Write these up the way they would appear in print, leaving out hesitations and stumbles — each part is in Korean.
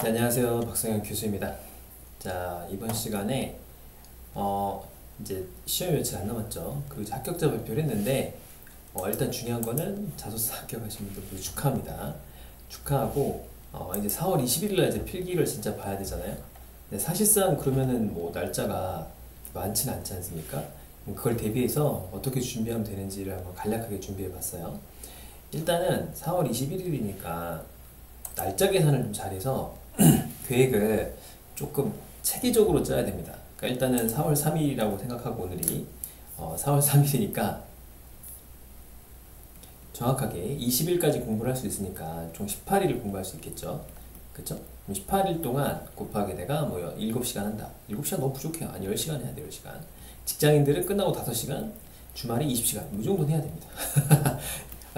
네, 안녕하세요. 박성현 교수입니다. 자, 이번 시간에 이제 시험 며칠 안 남았죠. 그리고 이제 합격자 발표를 했는데 일단 중요한 거는 자소서 합격하신 분들 모두 축하합니다. 축하하고 이제 4월 20일 날 이제 필기를 진짜 봐야 되잖아요. 근데 사실상 그러면은 뭐 날짜가 많지는 않지 않습니까? 그걸 대비해서 어떻게 준비하면 되는지를 한번 간략하게 준비해 봤어요. 일단은 4월 21일이니까 날짜 계산을 좀 잘해서 계획을 조금 체계적으로 짜야 됩니다. 그러니까 일단은 4월 3일이라고 생각하고 오늘이 4월 3일이니까 정확하게 20일까지 공부를 할 수 있으니까 총 18일을 공부할 수 있겠죠. 그쵸? 18일 동안 곱하기 내가 뭐 7시간 한다. 7시간 너무 부족해요. 아니 10시간 해야 돼요. 10시간. 직장인들은 끝나고 5시간, 주말에 20시간. 이 정도는 해야 됩니다.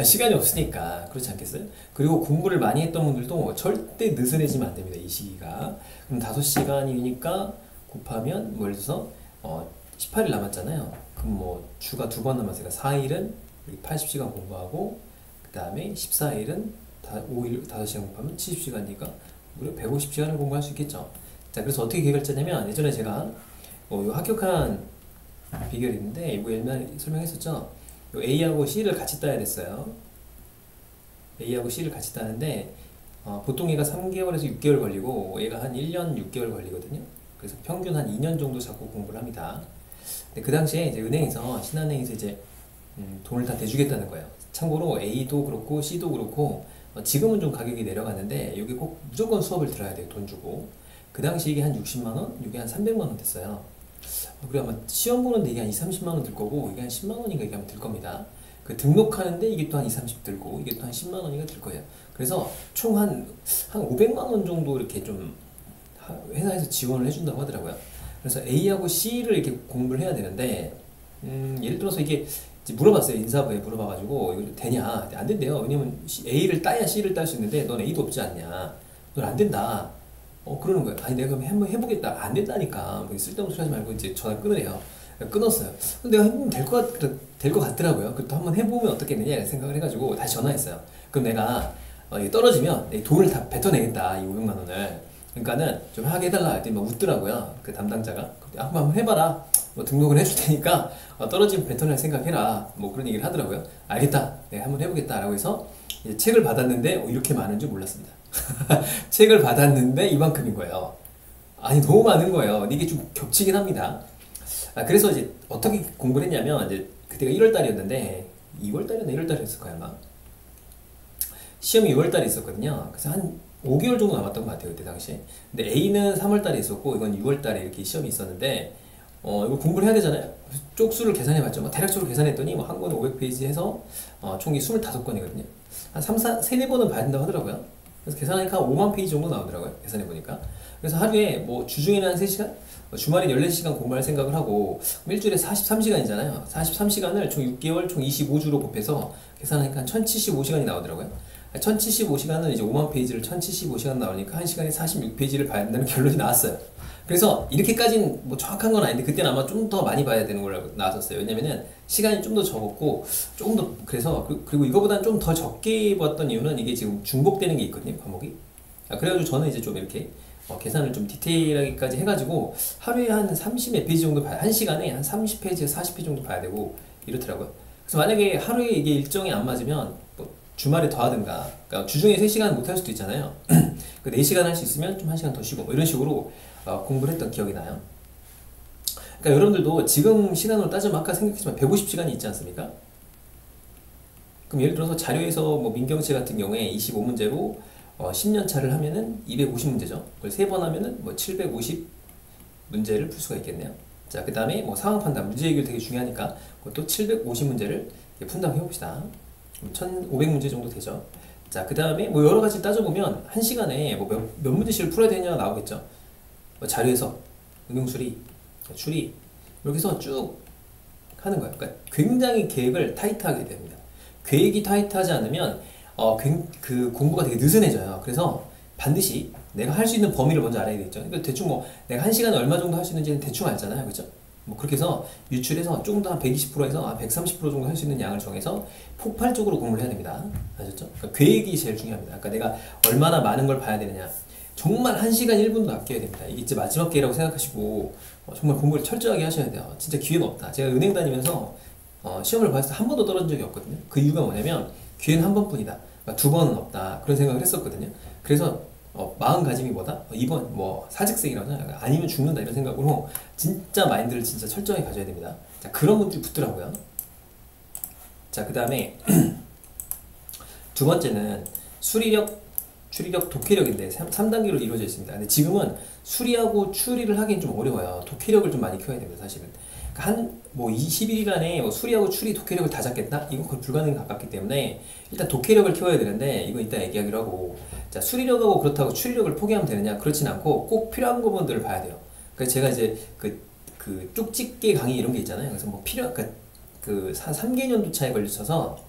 시간이 없으니까 그렇지 않겠어요? 그리고 공부를 많이 했던 분들도 절대 느슨해지면 안 됩니다. 이 시기가. 그럼 5시간이니까 곱하면 뭐 예를 들어서 18일 남았잖아요. 그럼 뭐 주가 2번 남았으니까 4일은 80시간 공부하고 그 다음에 14일은 5일 5시간 공부하면 70시간이니까 무려 150시간을 공부할 수 있겠죠. 자, 그래서 어떻게 계획을 짜냐면 예전에 제가 요 합격한 비결이 있는데 이거 옛날에 설명했었죠. A하고 C를 같이 따야 됐어요. A하고 C를 같이 따는데 보통 얘가 3개월에서 6개월 걸리고 얘가 한 1년 6개월 걸리거든요. 그래서 평균 한 2년 정도 잡고 공부를 합니다. 근데 그 당시에 이제 은행에서 신한은행에서 이제 돈을 다 대주겠다는 거예요. 참고로 A도 그렇고 C도 그렇고 지금은 좀 가격이 내려갔는데 여기 꼭 무조건 수업을 들어야 돼요. 돈 주고. 그 당시 이게 한 60만원? 이게 한 300만원 됐어요. 그리고 아마 시험 보는데 이게 한 2, 30만원 들 거고 이게 한 10만원인가 이게 아마 들 겁니다. 그 등록하는데 이게 또 한 2, 30 들고 이게 또 한 10만원인가 들 거예요. 그래서 총 한 500만원 정도 이렇게 좀 회사에서 지원을 해준다고 하더라고요. 그래서 A하고 C를 이렇게 공부를 해야 되는데 예를 들어서 이게 이제 물어봤어요. 인사부에 물어봐가지고 이거 되냐? 안 된대요. 왜냐면 A를 따야 C를 딸 수 있는데 넌 A도 없지 않냐? 넌 안 된다. 그러는 거예요. 아니 내가 한번 해보겠다. 안 된다니까. 뭐 쓸데없는 소리 하지 말고 이제 전화 끊으래요. 끊었어요. 근데 내가 해보면 될 것 같더라고요. 그또 한번 해보면 어떻겠느냐 생각을 해가지고 다시 전화했어요. 그럼 내가 이게 떨어지면 내 돈을 다 뱉어내겠다. 이 500만 원을. 그러니까는 좀 하게 해달라 했더니 막 웃더라고요. 그 담당자가. 한번 해봐라. 뭐 등록을 해줄 테니까 떨어지면 뱉어낼 생각해라. 뭐 그런 얘기를 하더라고요. 알겠다. 내가 한번 해보겠다. 라고 해서 이제 책을 받았는데 이렇게 많은 줄 몰랐습니다. 책을 받았는데 이만큼인 거예요. 아니 너무 많은 거예요. 이게 좀 겹치긴 합니다. 그래서 이제 어떻게 공부를 했냐면 이제 그때가 1월 달이었는데 2월 달이었나 1월 달이었을 거야 아마. 시험이 6월 달에 있었거든요. 그래서 한 5개월 정도 남았던 것 같아요 그때 당시에. 근데 A는 3월 달에 있었고 이건 6월 달에 이렇게 시험이 있었는데 이거 공부를 해야 되잖아요. 쪽수를 계산해봤죠. 대략적으로 계산했더니 한 권에 500페이지 해서 총이 25권이거든요. 한 3, 4번은 봐야 된다고 하더라고요. 그래서 계산하니까 5만 페이지 정도 나오더라고요. 계산해보니까. 그래서 하루에 뭐 주중에는 한 3시간? 주말에 14시간 공부할 생각을 하고 일주일에 43시간이잖아요. 43시간을 총 6개월, 총 25주로 곱해서 계산하니까 한 1075시간이 나오더라고요. 1075시간은 이제 5만 페이지를 1075시간 나오니까 1시간에 46페이지를 봐야 된다는 결론이 나왔어요. 그래서 이렇게까지는 뭐 정확한 건 아닌데 그때는 아마 좀 더 많이 봐야 되는 걸로 나왔었어요. 왜냐면은 시간이 좀 더 적었고 조금 더 그래서 그리고 이거보다는 좀 더 적게 봤던 이유는 이게 지금 중복되는 게 있거든요. 과목이. 그래가지고 저는 이제 좀 이렇게 계산을 좀 디테일하게까지 해가지고 하루에 한 30몇 페이지 정도 봐야 1시간에 한 30페이지에서 40페이지 정도 봐야 되고 이렇더라고요. 그래서 만약에 하루에 이게 일정이 안 맞으면 뭐 주말에 더 하든가 그러니까 주중에 3시간 못 할 수도 있잖아요. 그 4시간 할 수 있으면 좀 1시간 더 쉬고 뭐 이런 식으로 공부를 했던 기억이 나요. 그러니까 여러분들도 지금 시간으로 따지면 아까 생각했지만 150시간이 있지 않습니까? 그럼 예를 들어서 자료에서 뭐 민경씨 같은 경우에 25문제로 10년 차를 하면은 250문제죠. 그걸 3번 하면은 뭐 750문제를 풀 수가 있겠네요. 자, 그 다음에 뭐 상황 판단, 문제 해결 되게 중요하니까 그것도 750문제를 푼다고 해봅시다. 1500문제 정도 되죠. 자, 그 다음에 뭐 여러 가지 따져보면 1시간에 뭐 몇 문제씩을 풀어야 되냐 나오겠죠. 뭐 자료에서 응용수리, 추리 이렇게 해서 쭉 하는 거예요. 그러니까 굉장히 계획을 타이트하게 됩니다. 계획이 타이트하지 않으면 그 공부가 되게 느슨해져요. 그래서 반드시 내가 할 수 있는 범위를 먼저 알아야 되겠죠. 그러니까 대충 뭐 내가 1시간에 얼마 정도 할 수 있는지는 대충 알잖아요. 그렇죠? 뭐 그렇게 해서 유출해서 조금 더 한 120%에서 130% 정도 할 수 있는 양을 정해서 폭발적으로 공부를 해야 됩니다. 아셨죠? 그러니까 계획이 제일 중요합니다. 그러니까 내가 얼마나 많은 걸 봐야 되느냐. 정말 1시간 1분도 아껴야 됩니다. 이게 이제 마지막 기회라고 생각하시고 정말 공부를 철저하게 하셔야 돼요. 진짜 기회는 없다. 제가 은행 다니면서 시험을 봤을 때 한 번도 떨어진 적이 없거든요. 그 이유가 뭐냐면 기회는 한 번뿐이다. 그러니까 2번은 없다. 그런 생각을 했었거든요. 그래서 마음가짐이 뭐다? 이번 뭐 사직생이라고 하잖아요. 아니면 죽는다 이런 생각으로 진짜 마인드를 진짜 철저하게 가져야 됩니다. 자, 그런 분들이 붙더라고요. 자, 그 다음에 두 번째는 수리력, 추리력, 독해력인데 3단계로 이루어져 있습니다. 근데 지금은 수리하고 추리를 하긴 좀 어려워요. 독해력을 좀 많이 키워야 됩니다, 사실은. 뭐 20일간에 뭐 수리하고 추리, 독해력을 다 잡겠다? 이건 거의 불가능에 가깝기 때문에 일단 독해력을 키워야 되는데 이건 이따 얘기하기로 하고, 자, 수리력하고 그렇다고 추리력을 포기하면 되느냐? 그렇진 않고 꼭 필요한 부분들을 봐야 돼요. 그래서 제가 이제 그 쪽집게 강의 이런 게 있잖아요. 그래서 뭐 그 3개년도 차에 걸쳐서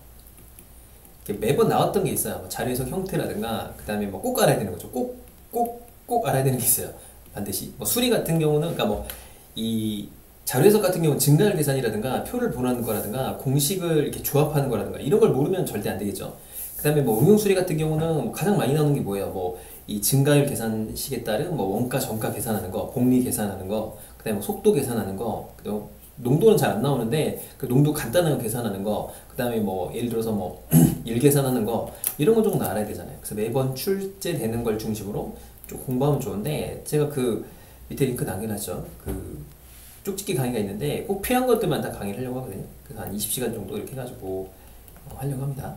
매번 나왔던 게 있어요. 뭐 자료 해석 형태라든가, 그 다음에 뭐 꼭 알아야 되는 거죠. 꼭 알아야 되는 게 있어요. 반드시. 뭐 수리 같은 경우는, 그러니까 뭐 이 자료 해석 같은 경우는 증가율 계산이라든가 표를 보는 거라든가 공식을 이렇게 조합하는 거라든가 이런 걸 모르면 절대 안 되겠죠. 그 다음에 뭐 응용 수리 같은 경우는 가장 많이 나오는 게 뭐예요? 뭐 이 증가율 계산식에 따른 뭐 원가, 정가 계산하는 거, 복리 계산하는 거, 그 다음에 뭐 속도 계산하는 거, 농도는 잘 안 나오는데 그 농도 간단한 거 계산하는 거, 그 다음에 뭐 예를 들어서 뭐 일 계산하는 거, 이런 거 정도 알아야 되잖아요. 그래서 매번 출제되는 걸 중심으로 좀 공부하면 좋은데, 제가 그 밑에 링크 남겨놨죠. 그 쪽집기 강의가 있는데 꼭 필요한 것들만 다 강의를 하려고 하거든요. 그래서 한 20시간 정도 이렇게 해가지고 하려고 합니다.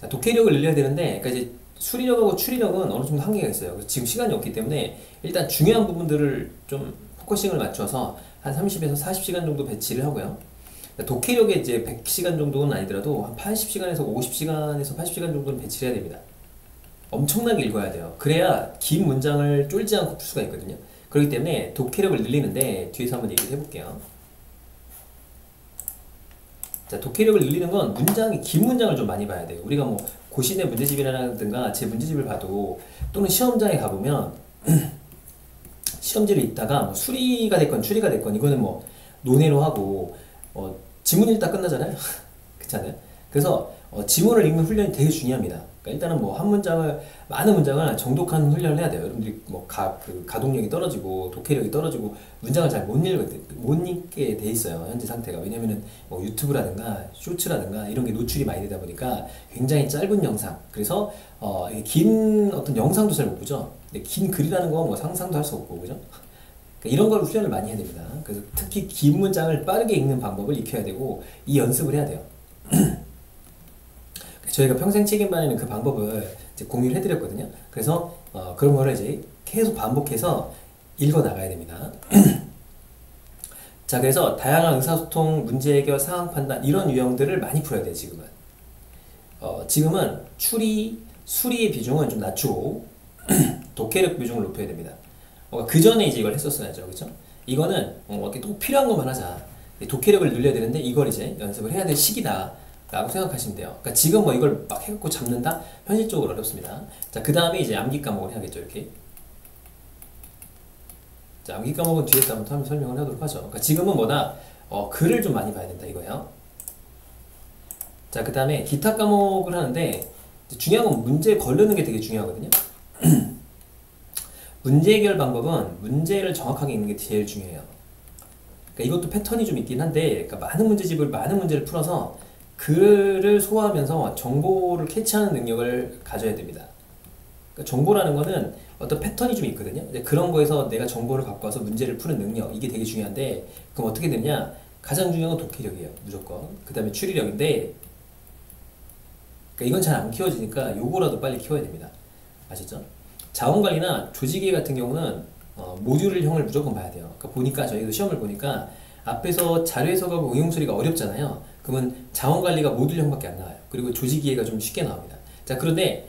자, 독해력을 늘려야 되는데, 그러니까 이제 수리력하고 추리력은 어느 정도 한계가 있어요. 그래서 지금 시간이 없기 때문에 일단 중요한 부분들을 좀 포커싱을 맞춰서 한 30에서 40시간 정도 배치를 하고요. 독해력에 이제 100시간 정도는 아니더라도 한 80시간에서 50시간에서 80시간 정도는 배치를 해야 됩니다. 엄청나게 읽어야 돼요. 그래야 긴 문장을 쫄지 않고 풀 수가 있거든요. 그렇기 때문에 독해력을 늘리는데 뒤에서 한번 얘기를 해볼게요. 자, 독해력을 늘리는 건 긴 문장을 좀 많이 봐야 돼요. 우리가 뭐 고시내 문제집이라든가 제 문제집을 봐도, 또는 시험장에 가보면 시험지를 읽다가 뭐 수리가 됐건 추리가 됐건 이거는 뭐 논외로 하고 지문 읽다 끝나잖아요. 그렇잖아요. 그래서 지문을 읽는 훈련이 되게 중요합니다. 그러니까 일단은 뭐 많은 문장을 정독하는 훈련을 해야 돼요. 여러분들이 뭐 가동력이 떨어지고 독해력이 떨어지고 문장을 잘 못 읽게 돼 있어요. 현재 상태가. 왜냐면은 뭐 유튜브라든가 쇼츠라든가 이런 게 노출이 많이 되다 보니까 굉장히 짧은 영상. 그래서 긴 어떤 영상도 잘 못 보죠. 근데 긴 글이라는 건 뭐 상상도 할 수 없고, 그죠? 그러니까 이런 걸 훈련을 많이 해야 됩니다. 그래서 특히 긴 문장을 빠르게 읽는 방법을 익혀야 되고, 이 연습을 해야 돼요. 저희가 평생 책임반에는 그 방법을 이제 공유를 해드렸거든요. 그래서 그런 거를 이제 계속 반복해서 읽어 나가야 됩니다. 자, 그래서 다양한 의사소통, 문제 해결, 상황 판단 이런 유형들을 많이 풀어야 돼요. 지금은 수리의 비중은 좀 낮추고 독해력 비중을 높여야 됩니다. 그 전에 이제 이걸 했었어야죠, 그렇죠? 이거는 이렇게 또 필요한 것만 하자. 독해력을 늘려야 되는데 이걸 이제 연습을 해야 될 시기다 라고 생각하시면 돼요. 그러니까 지금 뭐 이걸 막 해갖고 잡는다? 현실적으로 어렵습니다. 자, 그 다음에 이제 암기 과목을 해야겠죠, 이렇게. 자, 암기 과목은 뒤에서 한번 설명을 하도록 하죠. 그러니까 지금은 뭐다? 글을 좀 많이 봐야 된다 이거예요. 자, 그 다음에 기타 과목을 하는데, 중요한 건 문제에 걸르는 게 되게 중요하거든요. 문제 해결 방법은 문제를 정확하게 읽는 게 제일 중요해요. 그러니까 이것도 패턴이 좀 있긴 한데, 그러니까 많은 문제를 풀어서 글을 소화하면서 정보를 캐치하는 능력을 가져야 됩니다. 그러니까 정보라는 거는 어떤 패턴이 좀 있거든요. 그런 거에서 내가 정보를 갖고 와서 문제를 푸는 능력, 이게 되게 중요한데, 그럼 어떻게 되냐? 가장 중요한 건 독해력이에요, 무조건. 그 다음에 추리력인데, 그러니까 이건 잘 안 키워지니까 요거라도 빨리 키워야 됩니다. 아시죠? 자원관리나 조직이해 같은 경우는 모듈형을 무조건 봐야 돼요. 그러니까 보니까 저희도 시험을 보니까 앞에서 자료 해석하고 응용 수리가 어렵잖아요. 그러면 자원관리가 모듈형밖에 안 나와요. 그리고 조직이해가 좀 쉽게 나옵니다. 자, 그런데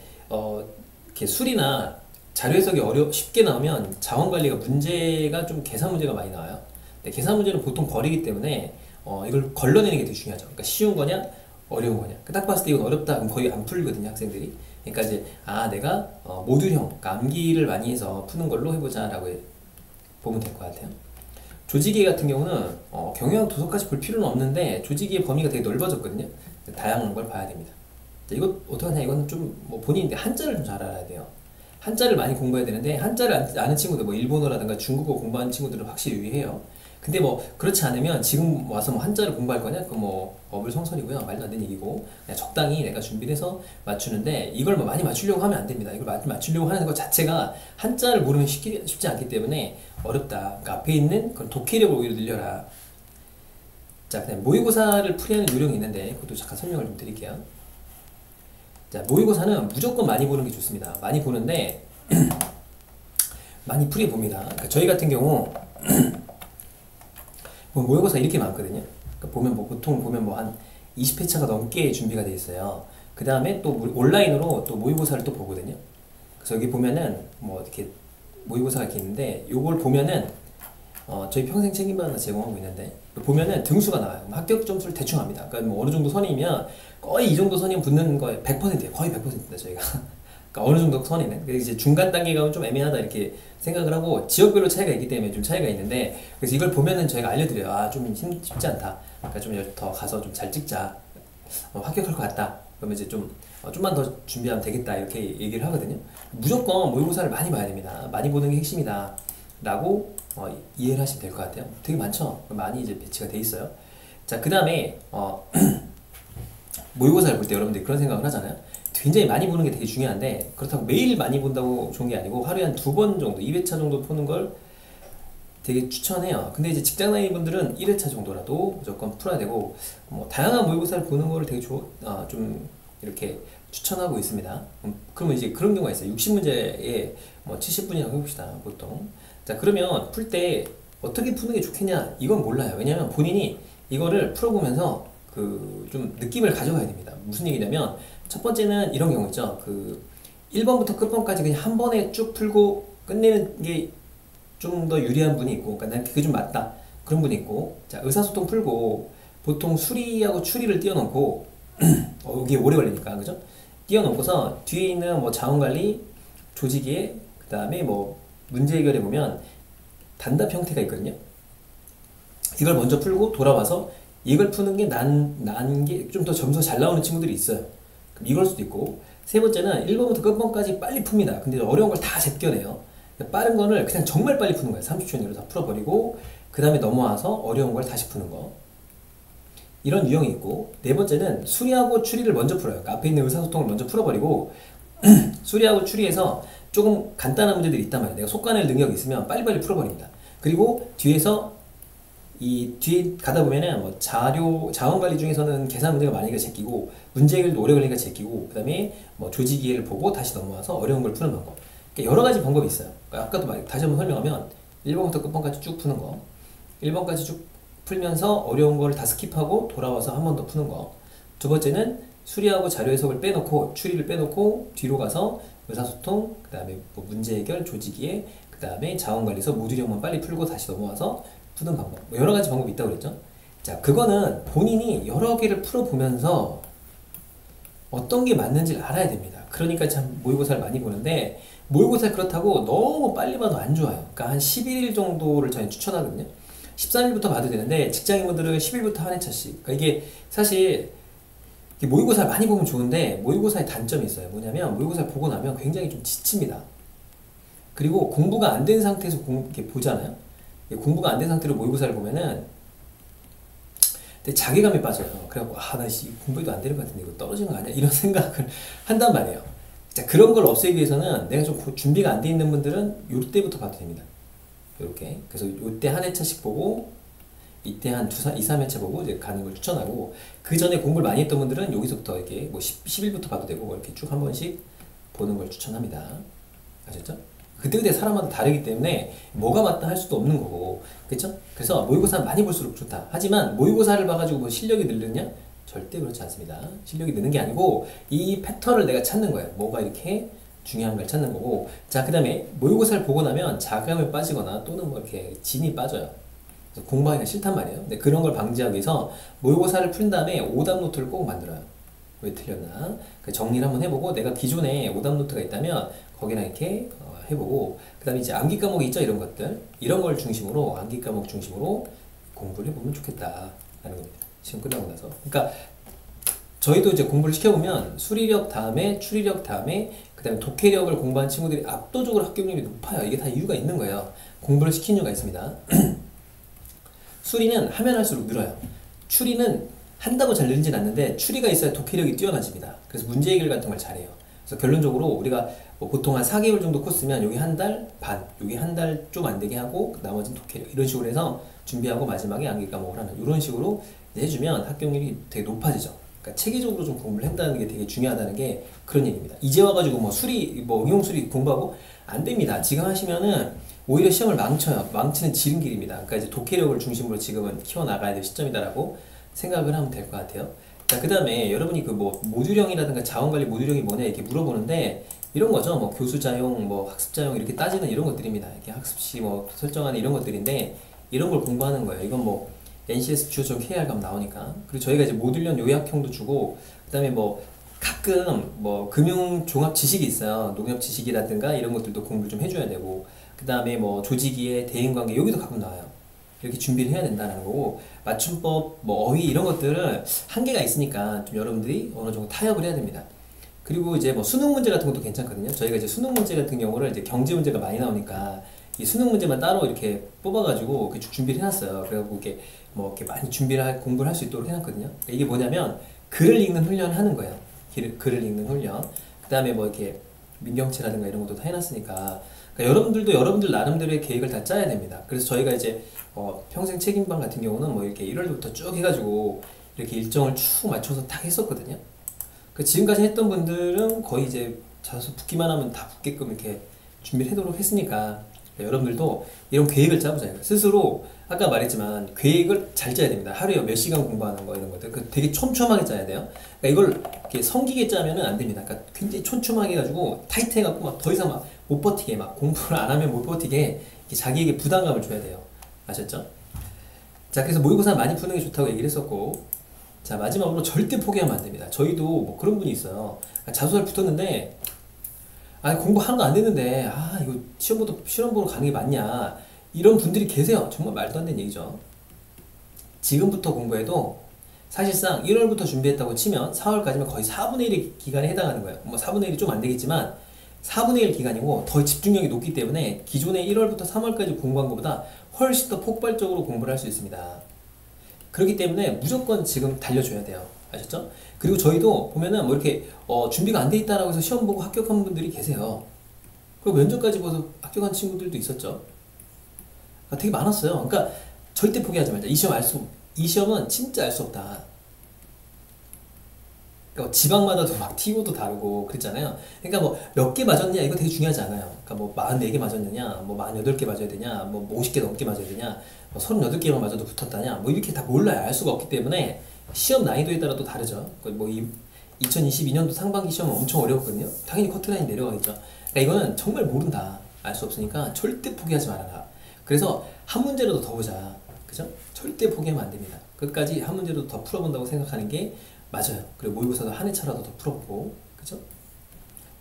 이렇게 수리나 자료 해석이 쉽게 나오면 자원관리가 문제가 좀 계산 문제가 많이 나와요. 근데 계산 문제는 보통 거리기 때문에 이걸 걸러내는 게 되게 중요하죠. 그러니까 쉬운 거냐 어려운 거냐. 딱 봤을 때 이건 어렵다 그럼 거의 안 풀거든요, 학생들이. 그러니까 이제 내가 모듈형, 그러니까 암기를 많이 해서 푸는 걸로 해보자 라고 보면 될 것 같아요. 조직이해 같은 경우는 경영학 도서까지 볼 필요는 없는데 조직이해 범위가 되게 넓어졌거든요. 다양한 걸 봐야 됩니다. 자, 이거 어떡하냐, 이거는 좀 뭐 본인인데 한자를 좀 잘 알아야 돼요. 한자를 많이 공부해야 되는데 한자를 아는 친구들 뭐 일본어라든가 중국어 공부하는 친구들은 확실히 유리해요. 근데 뭐 그렇지 않으면 지금 와서 뭐 한자를 공부할 거냐? 그 뭐 어불성설이고요. 말도 안 되는 얘기고 그냥 적당히 내가 준비를 해서 맞추는데 이걸 뭐 많이 맞추려고 하면 안 됩니다. 이걸 맞추려고 하는 것 자체가 한자를 모르면 쉽지 않기 때문에 어렵다. 그러니까 앞에 있는 그런 독해력을 오히려 늘려라. 자, 그다음 모의고사를 풀이하는 요령이 있는데 그것도 잠깐 설명을 좀 드릴게요. 자, 모의고사는 무조건 많이 보는 게 좋습니다. 많이 보는데 많이 풀이 봅니다. 그러니까 저희 같은 경우 뭐 모의고사 이렇게 많거든요. 그러니까 보면 뭐 보통 보면 뭐 한 20회차가 넘게 준비가 돼 있어요. 그 다음에 또 온라인으로 또 모의고사를 또 보거든요. 그래서 여기 보면은 뭐 이렇게 모의고사가 이렇게 있는데 요걸 보면은 저희 평생 책임반에서 제공하고 있는데 보면은 등수가 나와요. 합격 점수를 대충 합니다. 그러니까 뭐 어느 정도 선이면 거의 이 정도 선이면 붙는 거에 100%예요. 거의 100%입니다 저희가. 그러니까 어느 정도 선이는. 그래서 이제 중간 단계가 좀 애매하다 이렇게 생각을 하고 지역별로 차이가 있기 때문에 좀 차이가 있는데 그래서 이걸 보면은 저희가 알려드려요. 아, 좀 쉽지 않다. 그러니까 좀 더 가서 좀 잘 찍자. 합격할 것 같다. 그러면 이제 좀만 더 준비하면 되겠다 이렇게 얘기를 하거든요. 무조건 모의고사를 많이 봐야 됩니다. 많이 보는 게 핵심이다. 라고 이해를 하시면 될 것 같아요. 되게 많죠? 많이 이제 배치가 돼 있어요. 자, 그 다음에 모의고사를 볼 때 여러분들이 그런 생각을 하잖아요. 굉장히 많이 보는 게 되게 중요한데 그렇다고 매일 많이 본다고 좋은 게 아니고 하루에 한 2번 정도, 2회차 정도 보는 걸 되게 추천해요. 근데 이제 직장 다니는 분들은 1회차 정도라도 무조건 풀어야 되고 뭐 다양한 모의고사를 보는 거를 되게 좀 이렇게 추천하고 있습니다. 그러면 이제 그런 경우가 있어요. 60문제에 뭐 70분이라고 해봅시다. 보통. 자, 그러면 풀 때 어떻게 푸는 게 좋겠냐? 이건 몰라요. 왜냐면 본인이 이거를 풀어보면서 그 좀 느낌을 가져가야 됩니다. 무슨 얘기냐면 첫 번째는 이런 경우 있죠. 그 1번부터 끝번까지 그냥 한 번에 쭉 풀고 끝내는 게 좀 더 유리한 분이 있고, 그러니까 난 그게 좀 맞다. 그런 분이 있고, 자, 의사소통 풀고 보통 수리하고 추리를 띄워놓고 이게 오래 걸리니까, 그죠? 띄워놓고서 뒤에 있는 뭐 자원관리, 조직의 그 다음에 뭐 문제 해결해 보면 단답 형태가 있거든요. 이걸 먼저 풀고 돌아와서 이걸 푸는 게 난 게 좀 더 점수가 잘 나오는 친구들이 있어요. 그럼 이걸 수도 있고, 세 번째는 1번부터 끝번까지 빨리 풉니다. 근데 어려운 걸 다 제껴내요. 빠른 거를 그냥 정말 빨리 푸는 거예요. 30초 내로 다 풀어버리고 그 다음에 넘어와서 어려운 걸 다시 푸는 거. 이런 유형이 있고, 네 번째는 수리하고 추리를 먼저 풀어요. 그러니까 앞에 있는 의사소통을 먼저 풀어버리고 수리하고 추리해서 조금 간단한 문제들이 있단 말이에요. 내가 속가낼 능력이 있으면 빨리빨리 풀어버립니다. 그리고 뒤에서 이 뒤에 가다 보면은 뭐 자원관리 중에서는 계산 문제가 많으니까 제끼고 문제 해결도 오래 걸리니까 제끼고 그 다음에 뭐 조직 이해를 보고 다시 넘어와서 어려운 걸 푸는 방법. 그러니까 여러 가지 방법이 있어요. 그러니까 아까도 다시 한번 설명하면 1번부터 끝번까지 쭉 푸는 거, 1번까지 쭉 풀면서 어려운 걸 다 스킵하고 돌아와서 한 번 더 푸는 거. 두 번째는 수리하고 자료 해석을 빼놓고 추리를 빼놓고 뒤로 가서 의사소통, 그 다음에 뭐 문제 해결, 조직 이해, 그 다음에 자원관리서 모듈형만 빨리 풀고 다시 넘어와서 푸는 방법. 뭐 여러 가지 방법이 있다고 그랬죠. 자, 그거는 본인이 여러 개를 풀어보면서 어떤 게 맞는지를 알아야 됩니다. 그러니까 참 모의고사를 많이 보는데 모의고사 그렇다고 너무 빨리 봐도 안 좋아요. 그러니까 한 11일 정도를 저는 추천하거든요. 13일부터 봐도 되는데 직장인분들은 10일부터 한 회차씩. 그러니까 이게 사실 모의고사를 많이 보면 좋은데 모의고사의 단점이 있어요. 뭐냐면 모의고사를 보고 나면 굉장히 좀 지칩니다. 그리고 공부가 안 된 상태에서 이렇게 보잖아요. 공부가 안 된 상태로 모의고사를 보면은 근데 자괴감에 빠져요. 그래갖고 나 공부해도 안 되는 것 같은데 이거 떨어지는 거 아니야? 이런 생각을 한단 말이에요. 자, 그런 걸 없애기 위해서는 내가 좀 준비가 안 돼 있는 분들은 요때부터 봐도 됩니다. 요렇게. 그래서 요때 한 회차씩 보고 이때 한 2, 3회차 보고 이제 가는 걸 추천하고, 그 전에 공부를 많이 했던 분들은 여기서부터 이렇게 뭐 10일부터 봐도 되고 뭐 이렇게 쭉 한 번씩 보는 걸 추천합니다. 아셨죠? 그때그때 사람마다 다르기 때문에 뭐가 맞다 할 수도 없는 거고, 그쵸? 그래서 모의고사는 많이 볼수록 좋다. 하지만 모의고사를 봐가지고 뭐 실력이 늘느냐? 절대 그렇지 않습니다. 실력이 느는 게 아니고 이 패턴을 내가 찾는 거예요. 뭐가 이렇게 중요한 걸 찾는 거고. 자, 그 다음에 모의고사를 보고 나면 자감에 빠지거나 또는 뭐 이렇게 진이 빠져요. 그래서 공부하기가 싫단 말이에요. 근데 그런 걸 방지하기 위해서 모의고사를 푼 다음에 오답 노트를 꼭 만들어요. 왜 틀렸나? 정리를 한번 해보고 내가 기존에 오답 노트가 있다면 거기랑 이렇게 해보고, 그 다음에 이제 암기 과목이 있죠. 이런 것들, 이런 걸 중심으로 암기 과목 중심으로 공부를 해보면 좋겠다 라는 겁니다. 시험 끝나고 나서. 그러니까 저희도 이제 공부를 시켜보면 수리력 다음에 추리력 다음에 그 다음에 독해력을 공부한 친구들이 압도적으로 합격률이 높아요. 이게 다 이유가 있는 거예요. 공부를 시킨 이유가 있습니다. 수리는 하면 할수록 늘어요. 추리는 한다고 잘 늘지는 않는데 추리가 있어야 독해력이 뛰어나집니다. 그래서 문제 해결 같은 걸 잘해요. 그래서 결론적으로 우리가 뭐 보통 한 4개월 정도 코스면 여기 한 달 반, 여기 한 달 좀 안 되게 하고 나머지는 독해력 이런 식으로 해서 준비하고 마지막에 암기 과목을 하는 이런 식으로 해주면 합격률이 되게 높아지죠. 그러니까 체계적으로 좀 공부를 한다는 게 되게 중요하다는 게 그런 얘기입니다. 이제 와가지고 뭐 수리, 뭐 응용 수리 공부하고 안 됩니다. 지금 하시면은 오히려 시험을 망쳐요. 망치는 지름길입니다. 그러니까 이제 독해력을 중심으로 지금은 키워나가야 될 시점이다라고 생각을 하면 될 것 같아요. 자, 그 다음에 여러분이 그 뭐 모듈형이라든가 자원관리 모듈형이 뭐냐 이렇게 물어보는데 이런 거죠. 뭐 교수자용, 뭐 학습자용 이렇게 따지는 이런 것들입니다. 이렇게 학습시 뭐 설정하는 이런 것들인데 이런 걸 공부하는 거예요. 이건 뭐 NCS 주요 KR 가면 나오니까. 그리고 저희가 이제 모듈형 요약형도 주고 그 다음에 뭐 가끔 뭐 금융 종합 지식이 있어요. 농협 지식이라든가 이런 것들도 공부를 좀 해줘야 되고 그 다음에 뭐 조직이의 대인관계 여기도 가끔 나와요. 이렇게 준비를 해야 된다는 거고 맞춤법, 뭐 어휘 이런 것들은 한계가 있으니까 좀 여러분들이 어느 정도 타협을 해야 됩니다. 그리고 이제 뭐 수능 문제 같은 것도 괜찮거든요. 저희가 이제 수능 문제 같은 경우를 이제 경제 문제가 많이 나오니까 이 수능 문제만 따로 이렇게 뽑아가지고 이렇게 쭉 준비를 해놨어요. 그래갖고 이렇게 뭐 이렇게 많이 공부를 할 수 있도록 해놨거든요. 이게 뭐냐면 글을 읽는 훈련을 하는 거예요. 글을 읽는 훈련. 그 다음에 뭐 이렇게 민경채라든가 이런 것도 다 해놨으니까 그러니까 여러분들도 여러분들 나름대로의 계획을 다 짜야 됩니다. 그래서 저희가 이제 평생 책임반 같은 경우는 뭐 이렇게 1월부터 쭉 해가지고 이렇게 일정을 쭉 맞춰서 딱 했었거든요. 그 지금까지 했던 분들은 거의 이제 자소 붙기만 하면 다 붙게끔 이렇게 준비를 해도록 했으니까 여러분들도 이런 계획을 짜보자요. 스스로 아까 말했지만 계획을 잘 짜야 됩니다. 하루에 몇 시간 공부하는 거 이런 것들 그 되게 촘촘하게 짜야 돼요. 그러니까 이걸 이렇게 성기게 짜면은 안 됩니다. 그러니까 굉장히 촘촘하게 해가지고 타이트해갖고 막 더 이상 막 못 버티게 막 공부를 안 하면 못 버티게 이렇게 자기에게 부담감을 줘야 돼요. 아셨죠? 자, 그래서 모의고사 많이 푸는 게 좋다고 얘기를 했었고 자, 마지막으로 절대 포기하면 안 됩니다. 저희도 뭐 그런 분이 있어요. 자소서를 붙었는데 공부 하나도 안 됐는데 이거 시험 보러 가는 게 맞냐 이런 분들이 계세요. 정말 말도 안 되는 얘기죠. 지금부터 공부해도 사실상 1월부터 준비했다고 치면 4월까지면 거의 4분의 1의 기간에 해당하는 거예요. 뭐 4분의 1이 좀 안 되겠지만 4분의 1 기간이고 더 집중력이 높기 때문에 기존의 1월부터 3월까지 공부한 것보다 훨씬 더 폭발적으로 공부를 할 수 있습니다. 그렇기 때문에 무조건 지금 달려줘야 돼요. 아셨죠? 그리고 저희도 보면은 뭐 이렇게 준비가 안 돼 있다라고 해서 시험 보고 합격한 분들이 계세요. 그리고 면접까지 봐서 합격한 친구들도 있었죠. 되게 많았어요. 그러니까 절대 포기하지 말자. 이 시험은 진짜 알 수 없다. 그러니까 지방마다도 막 튀고도 다르고 그랬잖아요. 그러니까 뭐 몇 개 맞았냐 이거 되게 중요하지 않아요. 그러니까 뭐 44개 맞았느냐, 뭐 48개 맞아야 되냐, 뭐 50개 넘게 맞아야 되냐, 뭐 38개만 맞아도 붙었다냐, 뭐 이렇게 다 몰라요. 알 수가 없기 때문에 시험 난이도에 따라 또 다르죠. 뭐 2022년도 상반기 시험은 엄청 어려웠거든요. 당연히 커트라인 내려가겠죠. 그러니까 이거는 정말 모른다. 알 수 없으니까 절대 포기하지 말아라. 그래서 한 문제라도 더 보자. 그죠? 절대 포기하면 안 됩니다. 끝까지 한 문제라도 더 풀어본다고 생각하는 게 맞아요. 그리고 모의고사도 한 회차라도 더 풀어보고, 그죠?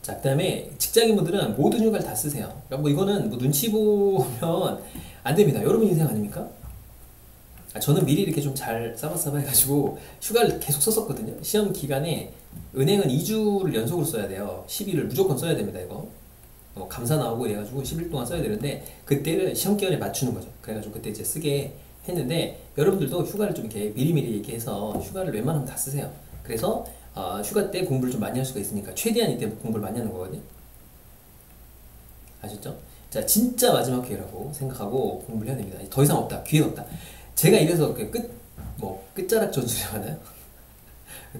자, 그 다음에 직장인분들은 모든 휴가를 다 쓰세요. 그러니까 뭐 이거는 뭐 눈치 보면 안 됩니다. 여러분 인생 아닙니까? 저는 미리 이렇게 좀 잘 싸바싸바 해가지고 휴가를 계속 썼었거든요. 시험 기간에 은행은 2주를 연속으로 써야 돼요. 10일을 무조건 써야 됩니다, 이거. 감사 나오고 이래가지고 10일 동안 써야 되는데 그때를 시험 기간에 맞추는 거죠. 그래가지고 그때 이제 쓰게 했는데 여러분들도 휴가를 좀 이렇게 미리미리 얘기해서 휴가를 웬만하면 다 쓰세요. 그래서 휴가 때 공부를 좀 많이 할 수가 있으니까 최대한 이때 공부를 많이 하는 거거든요. 아셨죠? 자, 진짜 마지막 기회라고 생각하고 공부를 해야 됩니다. 더 이상 없다. 기회가 없다. 제가 이래서 끝자락 전술이라고 하나요?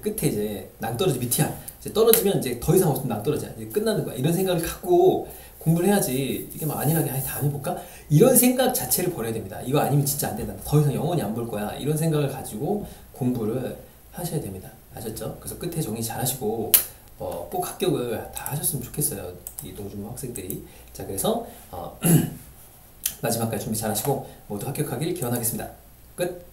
끝에 이제 낭떠러지 밑이야. 이제 떨어지면 이제 더 이상 없으면 낭떠러지야. 이제 끝나는 거야. 이런 생각을 갖고 공부를 해야지. 이게 막 안일하게 다음에 볼까? 이런 생각 자체를 버려야 됩니다. 이거 아니면 진짜 안 된다. 더 이상 영원히 안 볼 거야. 이런 생각을 가지고 공부를 하셔야 됩니다. 아셨죠? 그래서 끝에 정리 잘 하시고 꼭 합격을 다 하셨으면 좋겠어요. 이 농준부 학생들이. 자, 그래서 마지막까지 준비 잘 하시고 모두 합격하길 기원하겠습니다. 끝!